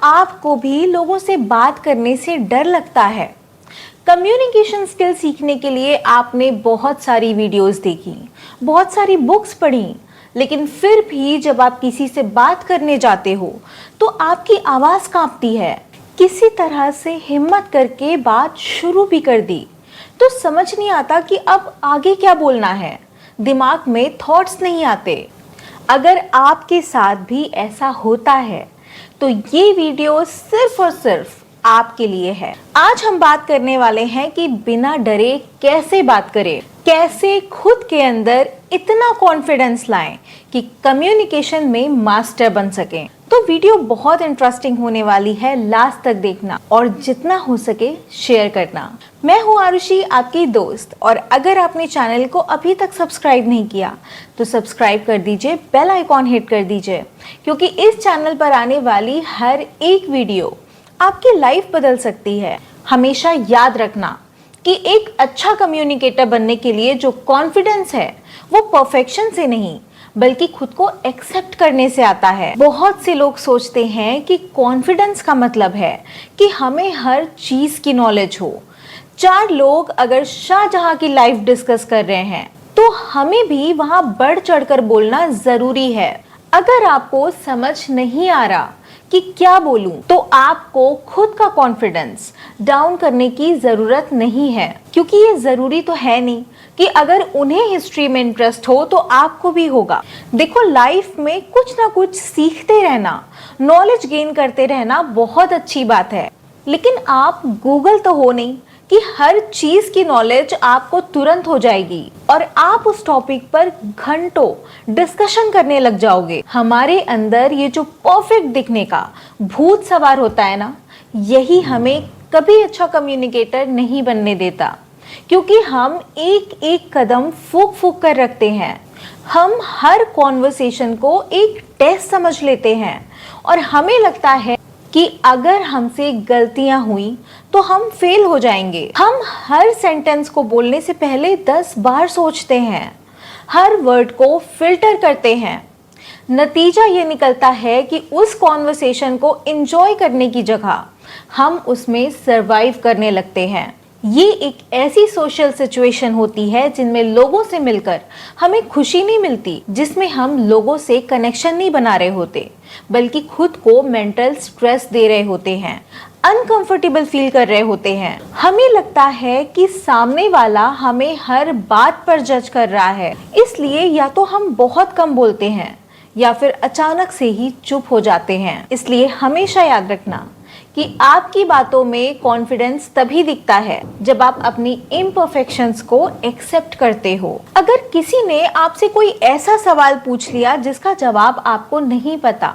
आपको भी लोगों से बात करने से डर लगता है? कम्युनिकेशन स्किल सीखने के लिए आपने बहुत सारी वीडियोस देखी, बहुत सारी बुक्स पढ़ी, लेकिन फिर भी जब आप किसी से बात करने जाते हो तो आपकी आवाज़ कांपती है। किसी तरह से हिम्मत करके बात शुरू भी कर दी तो समझ नहीं आता कि अब आगे क्या बोलना है। दिमाग में थॉट्स नहीं आते। अगर आपके साथ भी ऐसा होता है तो ये वीडियो सिर्फ और सिर्फ आपके लिए है। आज हम बात करने वाले हैं कि बिना डरे कैसे बात करें, कैसे खुद के अंदर इतना कॉन्फिडेंस लाएं कि कम्युनिकेशन में मास्टर बन सकें। तो वीडियो बहुत इंटरेस्टिंग होने वाली है, लास्ट तक देखना और जितना हो सके शेयर करना। मैं हूं आरुषि, आपकी दोस्त, और अगर आपने चैनल को अभी तक सब्सक्राइब नहीं किया तो सब्सक्राइब कर दीजिए, बेल आइकॉन हिट कर दीजिए, क्योंकि इस चैनल पर आने वाली हर एक वीडियो आपकी लाइफ बदल सकती है। हमेशा याद रखना कि एक अच्छा कम्युनिकेटर बनने के लिए जो कॉन्फिडेंस है वो परफेक्शन से नहीं बल्कि खुद को एक्सेप्ट करने से आता है। बहुत से लोग सोचते हैं कि कॉन्फिडेंस का मतलब है कि हमें हर चीज की नॉलेज हो। 4 लोग अगर शाहजहां की लाइफ डिस्कस कर रहे हैं तो हमें भी वहां बढ़ चढ़कर बोलना जरूरी है। अगर आपको समझ नहीं आ रहा कि क्या बोलूं तो आपको खुद का कॉन्फिडेंस डाउन करने की जरूरत नहीं है, क्योंकि ये जरूरी तो है नहीं कि अगर उन्हें हिस्ट्री में इंटरेस्ट हो तो आपको भी होगा। देखो, लाइफ में कुछ ना कुछ सीखते रहना, नॉलेज गेन करते रहना बहुत अच्छी बात है, लेकिन आप गूगल तो हो नहीं कि हर चीज की नॉलेज आपको तुरंत हो जाएगी और आप उस टॉपिक पर घंटों डिस्कशन करने लग जाओगे। हमारे अंदर ये जो परफेक्ट दिखने का भूत सवार होता है ना, यही हमें कभी अच्छा कम्युनिकेटर नहीं बनने देता, क्योंकि हम एक एक कदम फूक फूक कर रखते हैं। हम हर कॉन्वर्सेशन को एक टेस्ट समझ लेते हैं और हमें लगता है कि अगर हमसे गलतियां हुई तो हम फेल हो जाएंगे। हम हर सेंटेंस को बोलने से पहले 10 बार सोचते हैं, हर वर्ड को फिल्टर करते हैं। नतीजा ये निकलता है कि उस कॉन्वर्सेशन को एंजॉय करने की जगह हम उसमें सरवाइव करने लगते हैं। ये एक ऐसी सोशल सिचुएशन होती है जिनमें लोगों से मिलकर हमें खुशी नहीं मिलती, जिसमें हम लोगों से कनेक्शन नहीं बना रहे होते बल्कि खुद को मेंटल स्ट्रेस दे रहे होते हैं, अनकंफर्टेबल फील कर रहे होते हैं। हमें लगता है कि सामने वाला हमें हर बात पर जज कर रहा है, इसलिए या तो हम बहुत कम बोलते हैं या फिर अचानक से ही चुप हो जाते हैं। इसलिए हमेशा याद रखना कि आपकी बातों में कॉन्फिडेंस तभी दिखता है जब आप अपनी इम्परफेक्शंस को एक्सेप्ट करते हो। अगर किसी ने आपसे कोई ऐसा सवाल पूछ लिया जिसका जवाब आपको नहीं पता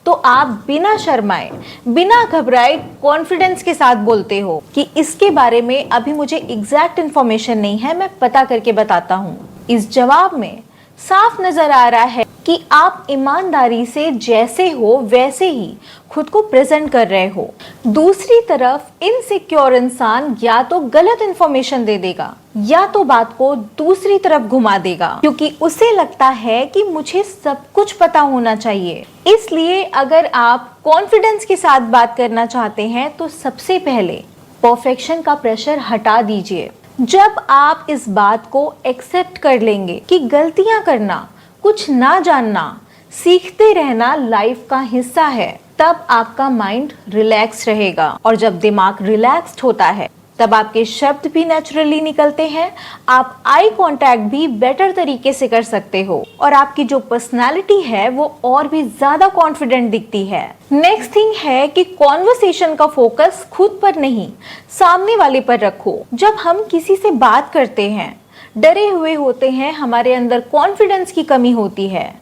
तो आप बिना शर्माए, बिना घबराए कॉन्फिडेंस के साथ बोलते हो कि इसके बारे में अभी मुझे एग्जैक्ट इन्फॉर्मेशन नहीं है, मैं पता करके बताता हूँ। इस जवाब में साफ नजर आ रहा है कि आप ईमानदारी से जैसे हो वैसे ही खुद को प्रेजेंट कर रहे हो। दूसरी तरफ इनसिक्योर इंसान या तो गलत इंफॉर्मेशन दे देगा या तो बात को दूसरी तरफ घुमा देगा, क्योंकि उसे लगता है कि मुझे सब कुछ पता होना चाहिए। इसलिए अगर आप कॉन्फिडेंस के साथ बात करना चाहते हैं तो सबसे पहले परफेक्शन का प्रेशर हटा दीजिए। जब आप इस बात को एक्सेप्ट कर लेंगे कि गलतियां करना, कुछ ना जानना, सीखते रहना लाइफ का हिस्सा है, तब आपका माइंड रिलैक्स रहेगा। और जब दिमाग रिलैक्स्ड होता है तब आपके शब्द भी नेचुरली निकलते हैं, आप आई कांटेक्ट भी बेटर तरीके से कर सकते हो और आपकी जो पर्सनालिटी है वो और भी ज्यादा कॉन्फिडेंट दिखती है। नेक्स्ट थिंग है कि कॉन्वर्सेशन का फोकस खुद पर नहीं, सामने वाले पर रखो। जब हम किसी से बात करते हैं, डरे हुए होते हैं, हमारे अंदर कॉन्फिडेंस की कमी होती है,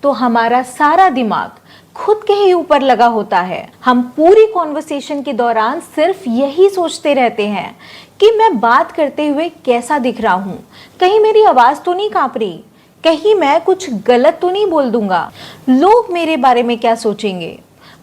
तो हमारा सारा दिमाग खुद के ही ऊपर लगा होता है। हम पूरी कॉन्वर्सेशन के दौरान सिर्फ यही सोचते रहते हैं कि मैं बात करते हुए कैसा दिख रहा हूँ, कहीं मेरी आवाज तो नहीं कांप रही, कहीं मैं कुछ गलत तो नहीं बोल दूंगा, लोग मेरे बारे में क्या सोचेंगे।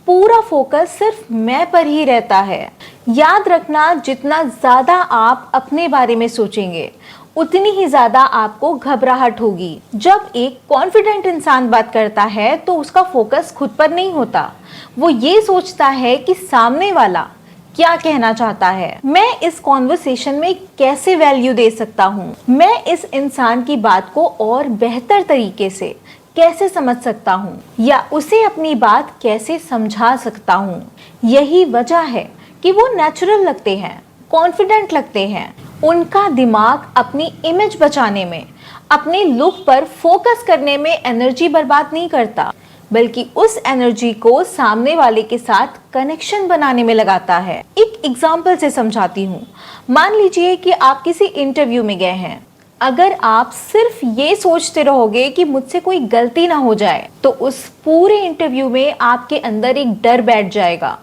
पूरा फोकस सिर्फ मैं पर ही रहता है। याद रखना, जितना ज्यादा आप अपने बारे में सोचेंगे उतनी ही ज्यादा आपको घबराहट होगी। जब एक कॉन्फिडेंट इंसान बात करता है तो उसका फोकस खुद पर नहीं होता, वो ये सोचता है कि सामने वाला क्या कहना चाहता है, मैं इस कॉन्वर्सेशन में कैसे वैल्यू दे सकता हूँ, मैं इस इंसान की बात को और बेहतर तरीके से कैसे समझ सकता हूँ या उसे अपनी बात कैसे समझा सकता हूँ। यही वजह है कि वो नेचुरल लगते हैं, कॉन्फिडेंट लगते हैं। उनका दिमाग अपनी इमेज बचाने में, अपने लुक पर फोकस करने में एनर्जी बर्बाद नहीं करता, बल्कि उस एनर्जी को सामने वाले के साथ कनेक्शन बनाने में लगाता है। एक एग्जाम्पल से समझाती हूँ। मान लीजिए कि आप किसी इंटरव्यू में गए हैं। अगर आप सिर्फ ये सोचते रहोगे कि मुझसे कोई गलती ना हो जाए, तो उस पूरे इंटरव्यू में आपके अंदर एक डर बैठ जाएगा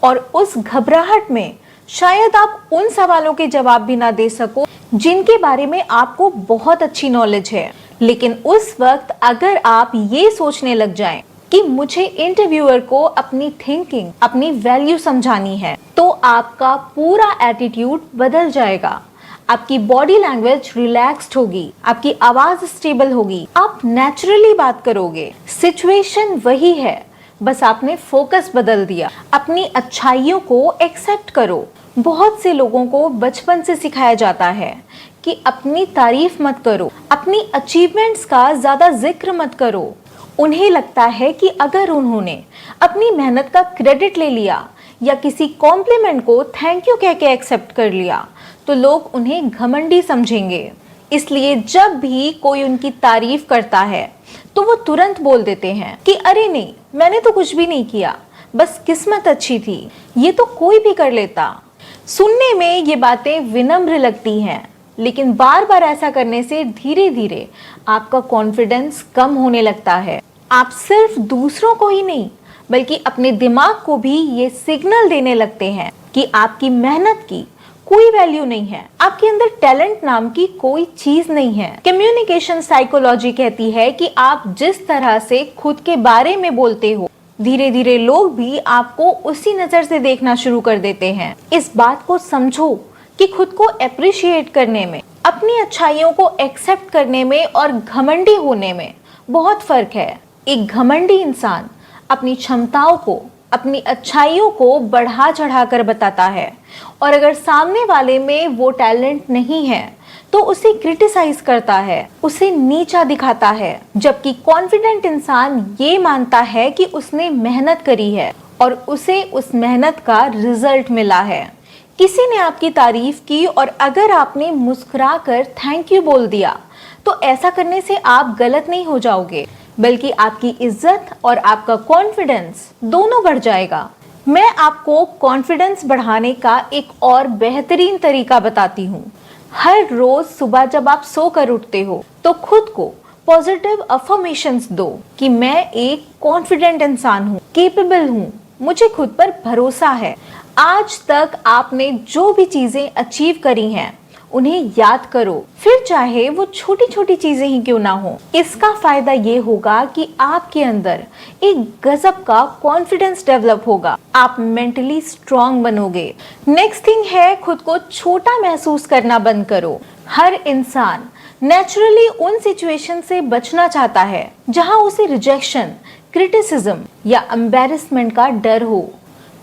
और उस घबराहट में शायद आप उन सवालों के जवाब भी ना दे सको जिनके बारे में आपको बहुत अच्छी नॉलेज है। लेकिन उस वक्त अगर आप ये सोचने लग जाएं कि मुझे इंटरव्यूअर को अपनी थिंकिंग, अपनी वैल्यू समझानी है, तो आपका पूरा एटीट्यूड बदल जाएगा। आपकी बॉडी लैंग्वेज रिलैक्स्ड होगी, आपकी आवाज स्टेबल होगी, आप नेचुरली बात करोगे। सिचुएशन वही है, बस आपने फोकस बदल दिया। अपनी अच्छाइयों को एक्सेप्ट करो। बहुत से लोगों को बचपन से सिखाया जाता है कि अपनी तारीफ मत करो, अपनी अचीवमेंट्स का ज्यादा जिक्र मत करो। उन्हें लगता है कि अगर उन्होंने अपनी मेहनत का क्रेडिट ले लिया या किसी कॉम्प्लीमेंट को थैंक यू कह के एक्सेप्ट कर लिया तो लोग उन्हें घमंडी समझेंगे। इसलिए जब भी कोई उनकी तारीफ करता है तो वो तुरंत बोल देते हैं कि अरे नहीं, मैंने तो कुछ भी नहीं किया, बस किस्मत अच्छी थी, ये तो कोई भी कर लेता। सुनने में ये बातें विनम्र लगती हैं, लेकिन बार बार ऐसा करने से धीरे धीरे आपका कॉन्फिडेंस कम होने लगता है। आप सिर्फ दूसरों को ही नहीं, बल्कि अपने दिमाग को भी ये सिग्नल देने लगते हैं कि आपकी मेहनत की कोई वैल्यू नहीं है, आपके अंदर टैलेंट नाम की कोई चीज नहीं है। कम्युनिकेशन साइकोलॉजी कहती है कि आप जिस तरह से खुद के बारे में बोलते हो, धीरे धीरे लोग भी आपको उसी नजर से देखना शुरू कर देते हैं। इस बात को समझो कि खुद को अप्रिशिएट करने में, अपनी अच्छाइयों को एक्सेप्ट करने में और घमंडी होने में बहुत फर्क है। एक घमंडी इंसान अपनी क्षमताओं को, अपनी अच्छाइयों को बढ़ा चढ़ा कर बताता है, और अगर सामने वाले में वो टैलेंट नहीं है तो उसे क्रिटिसाइज करता है, उसे नीचा दिखाता है। जबकि कॉन्फिडेंट इंसान ये मानता है कि उसने मेहनत करी है और उसे उस मेहनत का रिजल्ट मिला है। किसी ने आपकी तारीफ की और अगर आपने मुस्कुराकर थैंक यू बोल दिया तो ऐसा करने से आप गलत नहीं हो जाओगे, बल्कि आपकी इज्जत और आपका कॉन्फिडेंस दोनों बढ़ जाएगा। मैं आपको कॉन्फिडेंस बढ़ाने का एक और बेहतरीन तरीका बताती हूँ। हर रोज सुबह जब आप सोकर उठते हो तो खुद को पॉजिटिव अफर्मेशंस दो कि मैं एक कॉन्फिडेंट इंसान हूँ, केपेबल हूँ, मुझे खुद पर भरोसा है। आज तक आपने जो भी चीजें अचीव करी हैं उन्हें याद करो, फिर चाहे वो छोटी छोटी चीजें ही क्यों ना हो। इसका फायदा ये होगा कि आपके अंदर एक गजब का कॉन्फिडेंस डेवलप होगा, आप मेंटली स्ट्रांग बनोगे। नेक्स्ट थिंग है, खुद को छोटा महसूस करना बंद करो। हर इंसान नेचुरली उन सिचुएशन से बचना चाहता है जहां उसे रिजेक्शन, क्रिटिसिज्म या एम्बैरेसमेंट का डर हो।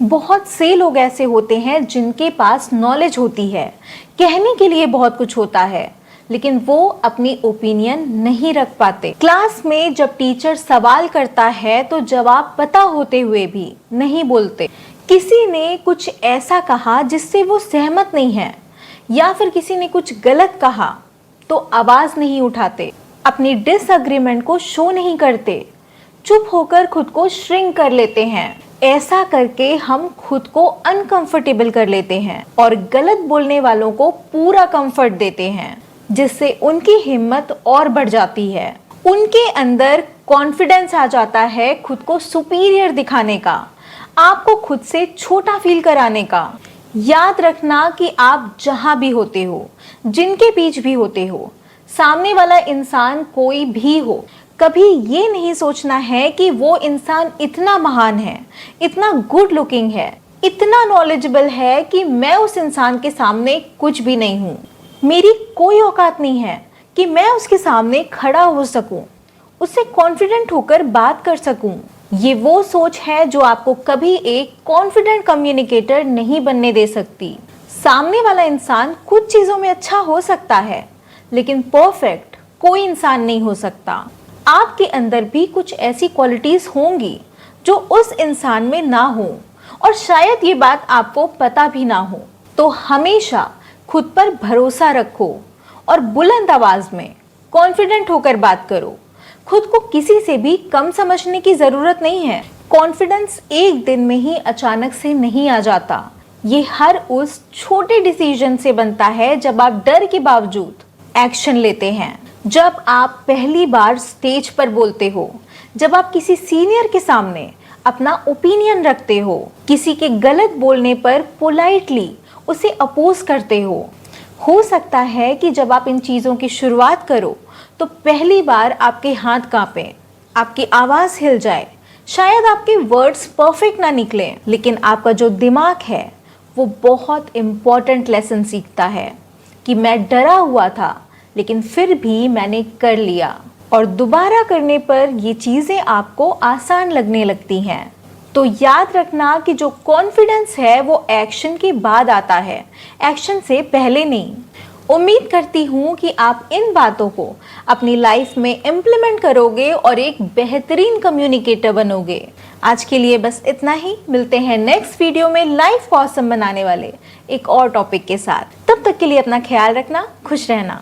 बहुत से लोग ऐसे होते हैं जिनके पास नॉलेज होती है, कहने के लिए बहुत कुछ होता है, लेकिन वो अपनी ओपिनियन नहीं रख पाते। क्लास में जब टीचर सवाल करता है तो जवाब पता होते हुए भी नहीं बोलते। किसी ने कुछ ऐसा कहा जिससे वो सहमत नहीं है, या फिर किसी ने कुछ गलत कहा तो आवाज नहीं उठाते, अपनी डिसएग्रीमेंट को शो नहीं करते, चुप होकर खुद को श्रिंक कर लेते हैं। ऐसा करके हम खुद को अनकंफर्टेबल कर लेते हैं और गलत बोलने वालों को पूरा कंफर्ट देते हैं, जिससे उनकी हिम्मत और बढ़ जाती है। उनके अंदर कॉन्फिडेंस आ जाता है खुद को सुपीरियर दिखाने का, आपको खुद से छोटा फील कराने का। याद रखना कि आप जहां भी होते हो, जिनके बीच भी होते हो, सामने वाला इंसान कोई भी हो, कभी ये नहीं सोचना है कि वो इंसान इतना महान है, इतना गुड लुकिंग है, इतना नॉलेजेबल है कि मैं उस इंसान के सामने कुछ भी नहीं हूँ। मेरी कोई औकात नहीं है कि मैं उसके सामने खड़ा हो सकूं, उससे कॉन्फिडेंट होकर बात कर सकूं। ये वो सोच है जो आपको कभी एक कॉन्फिडेंट कम्युनिकेटर नहीं बनने दे सकती। सामने वाला इंसान कुछ चीजों में अच्छा हो सकता है, लेकिन परफेक्ट कोई इंसान नहीं हो सकता। आपके अंदर भी कुछ ऐसी क्वालिटीज होंगी जो उस इंसान में ना हो, और शायद ये बात आपको पता भी ना हो। तो हमेशा खुद पर भरोसा रखो और बुलंद आवाज में कॉन्फिडेंट होकर बात करो। खुद को किसी से भी कम समझने की जरूरत नहीं है। कॉन्फिडेंस एक दिन में ही अचानक से नहीं आ जाता। ये हर उस छोटे डिसीजन से बनता है जब आप डर के बावजूद एक्शन लेते हैं, जब आप पहली बार स्टेज पर बोलते हो, जब आप किसी सीनियर के सामने अपना ओपिनियन रखते हो, किसी के गलत बोलने पर पोलाइटली उसे अपोज करते हो सकता है कि जब आप इन चीज़ों की शुरुआत करो तो पहली बार आपके हाथ कांपे, आपकी आवाज़ हिल जाए, शायद आपके वर्ड्स परफेक्ट ना निकले, लेकिन आपका जो दिमाग है वो बहुत इम्पॉर्टेंट लेसन सीखता है कि मैं डरा हुआ था लेकिन फिर भी मैंने कर लिया। और दोबारा करने पर ये चीज़ें आपको आसान लगने लगती हैं। तो याद रखना कि जो कॉन्फिडेंस है वो एक्शन के बाद आता है, एक्शन से पहले नहीं। उम्मीद करती हूँ कि आप इन बातों को अपनी लाइफ में इम्प्लीमेंट करोगे और एक बेहतरीन कम्युनिकेटर बनोगे। आज के लिए बस इतना ही। मिलते हैं नेक्स्ट वीडियो में लाइफ को ऑसम बनाने वाले एक और टॉपिक के साथ। तब तक के लिए अपना ख्याल रखना, खुश रहना।